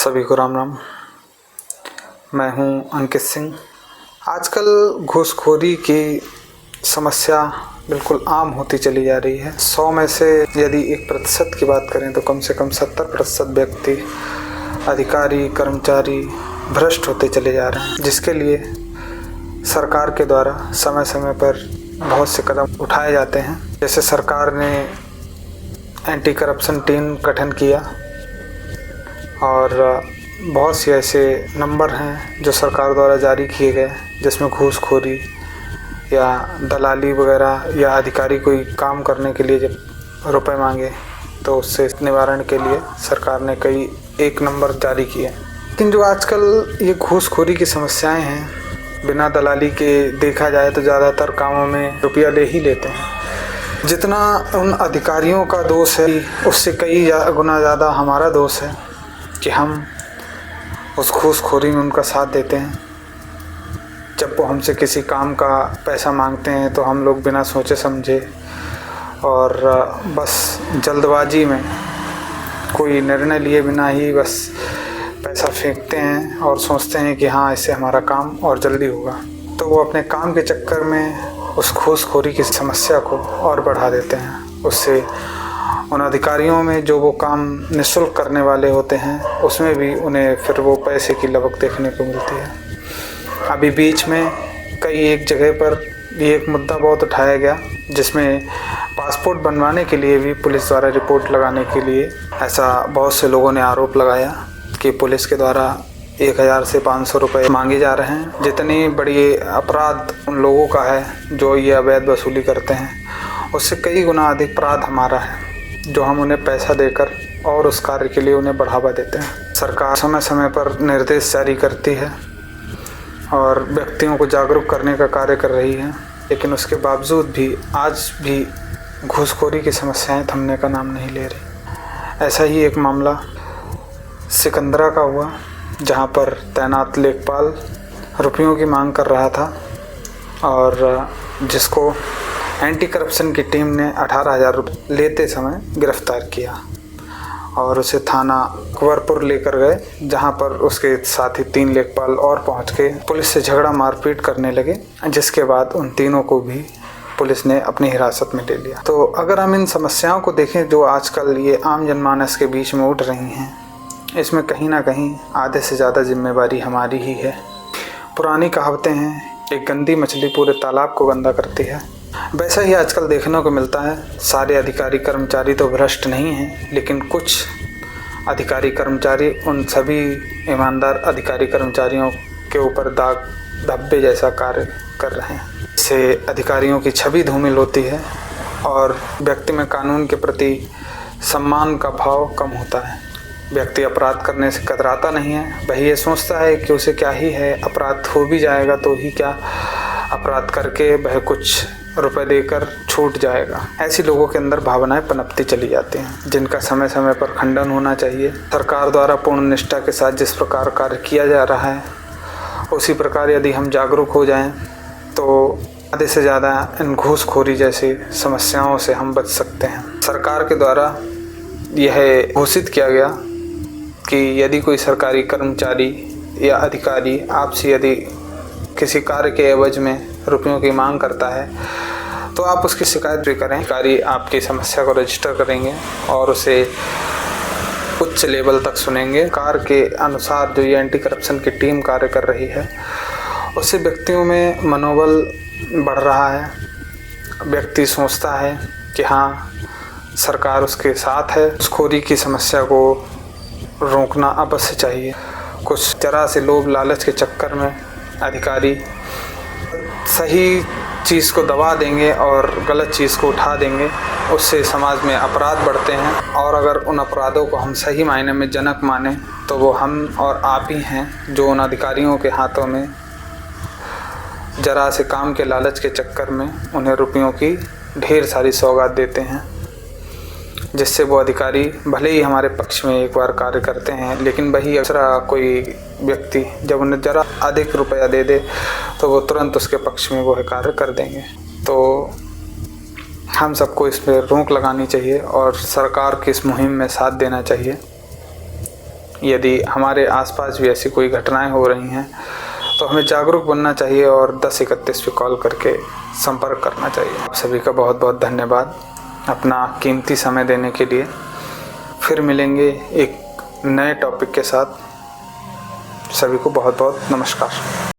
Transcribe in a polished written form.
सभी को राम राम। मैं हूं अंकित सिंह। आजकल घूसखोरी की समस्या बिल्कुल आम होती चली जा रही है। 100 में से यदि 1% की बात करें तो कम से कम 70% व्यक्ति, अधिकारी, कर्मचारी भ्रष्ट होते चले जा रहे हैं, जिसके लिए सरकार के द्वारा समय समय पर बहुत से कदम उठाए जाते हैं। जैसे सरकार ने एंटी करप्शन टीम गठन किया और बहुत से ऐसे नंबर हैं जो सरकार द्वारा जारी किए गए, जिसमें घूसखोरी या दलाली वगैरह या अधिकारी कोई काम करने के लिए जब रुपए मांगे तो उससे निवारण के लिए सरकार ने कई एक नंबर जारी किए। लेकिन जो आजकल ये घूसखोरी की समस्याएं हैं, बिना दलाली के देखा जाए तो ज़्यादातर कामों में रुपया ले ही लेते हैं। जितना उन अधिकारियों का दोष है, उससे कई गुना ज़्यादा हमारा दोष है कि हम उस घूसखोरी में उनका साथ देते हैं। जब वो हमसे किसी काम का पैसा मांगते हैं तो हम लोग बिना सोचे समझे और बस जल्दबाजी में कोई निर्णय लिए बिना ही बस पैसा फेंकते हैं और सोचते हैं कि हाँ, इससे हमारा काम और जल्दी होगा। तो वो अपने काम के चक्कर में उस घूसखोरी की समस्या को और बढ़ा देते हैं। उससे उन अधिकारियों में जो वो काम निःशुल्क करने वाले होते हैं, उसमें भी उन्हें फिर वो पैसे की लपक देखने को मिलती है। अभी बीच में कई एक जगह पर ये एक मुद्दा बहुत उठाया गया, जिसमें पासपोर्ट बनवाने के लिए भी पुलिस द्वारा रिपोर्ट लगाने के लिए ऐसा बहुत से लोगों ने आरोप लगाया कि पुलिस के द्वारा 1000 से 500 रुपये मांगे जा रहे हैं। जितनी बड़ी अपराध उन लोगों का है जो ये अवैध वसूली करते हैं, उससे कई गुना अधिक अपराध हमारा है, जो हम उन्हें पैसा देकर और उस कार्य के लिए उन्हें बढ़ावा देते हैं। सरकार समय समय पर निर्देश जारी करती है और व्यक्तियों को जागरूक करने का कार्य कर रही है, लेकिन उसके बावजूद भी आज भी घूसखोरी की समस्याएं थमने का नाम नहीं ले रही। ऐसा ही एक मामला सिकंदरा का हुआ, जहां पर तैनात लेखपाल रुपयों की मांग कर रहा था और जिसको एंटी करप्शन की टीम ने 18,000 रुपये लेते समय गिरफ्तार किया और उसे थाना कुंवरपुर लेकर गए, जहां पर उसके साथ ही 3 लेखपाल और पहुंच के पुलिस से झगड़ा मारपीट करने लगे, जिसके बाद उन तीनों को भी पुलिस ने अपनी हिरासत में ले लिया। तो अगर हम इन समस्याओं को देखें जो आजकल ये आम जनमानस के बीच में उठ रही हैं, इसमें कहीं ना कहीं आधे से ज़्यादा जिम्मेवारी हमारी ही है। पुरानी कहावतें हैं, एक गंदी मछली पूरे तालाब को गंदा करती है। वैसा ही आजकल देखने को मिलता है। सारे अधिकारी कर्मचारी तो भ्रष्ट नहीं हैं, लेकिन कुछ अधिकारी कर्मचारी उन सभी ईमानदार अधिकारी कर्मचारियों के ऊपर दाग धब्बे जैसा कार्य कर रहे हैं। इससे अधिकारियों की छवि धूमिल होती है और व्यक्ति में कानून के प्रति सम्मान का भाव कम होता है। व्यक्ति अपराध करने से कतराता नहीं है। वही ये सोचता है कि उसे क्या ही है, अपराध हो भी जाएगा तो ही क्या, अपराध करके वह कुछ रुपए देकर छूट जाएगा। ऐसी लोगों के अंदर भावनाएं पनपती चली जाती हैं, जिनका समय समय पर खंडन होना चाहिए। सरकार द्वारा पूर्ण निष्ठा के साथ जिस प्रकार कार्य किया जा रहा है, उसी प्रकार यदि हम जागरूक हो जाएं तो आधे से ज़्यादा इन घूसखोरी जैसी समस्याओं से हम बच सकते हैं। सरकार के द्वारा यह घोषित किया गया कि यदि कोई सरकारी कर्मचारी या अधिकारी आपसे यदि किसी कार्य के एवज में रुपयों की मांग करता है तो आप उसकी शिकायत भी करें। अधिकारी आपकी समस्या को रजिस्टर करेंगे और उसे उच्च लेवल तक सुनेंगे। कार्य के अनुसार जो ये एंटी करप्शन की टीम कार्य कर रही है, उससे व्यक्तियों में मनोबल बढ़ रहा है। व्यक्ति सोचता है कि हाँ, सरकार उसके साथ है। घूसखोरी की समस्या को रोकना अवश्य चाहिए। कुछ जरा से लोभ लालच के चक्कर में अधिकारी सही चीज़ को दबा देंगे और गलत चीज़ को उठा देंगे, उससे समाज में अपराध बढ़ते हैं। और अगर उन अपराधों को हम सही मायने में जनक माने तो वो हम और आप ही हैं, जो उन अधिकारियों के हाथों में जरा से काम के लालच के चक्कर में उन्हें रुपयों की ढेर सारी सौगात देते हैं, जिससे वो अधिकारी भले ही हमारे पक्ष में एक बार कार्य करते हैं, लेकिन वही दूसरा कोई व्यक्ति जब उन्हें ज़रा अधिक रुपया दे दे तो वो तुरंत उसके पक्ष में वो कार्य कर देंगे। तो हम सबको इसमें रोक लगानी चाहिए और सरकार की इस मुहिम में साथ देना चाहिए। यदि हमारे आसपास भी ऐसी कोई घटनाएं हो रही हैं तो हमें जागरूक बनना चाहिए और 1031 पे कॉल करके संपर्क करना चाहिए। आप सभी का बहुत बहुत धन्यवाद अपना कीमती समय देने के लिए। फिर मिलेंगे एक नए टॉपिक के साथ। सभी को बहुत बहुत नमस्कार।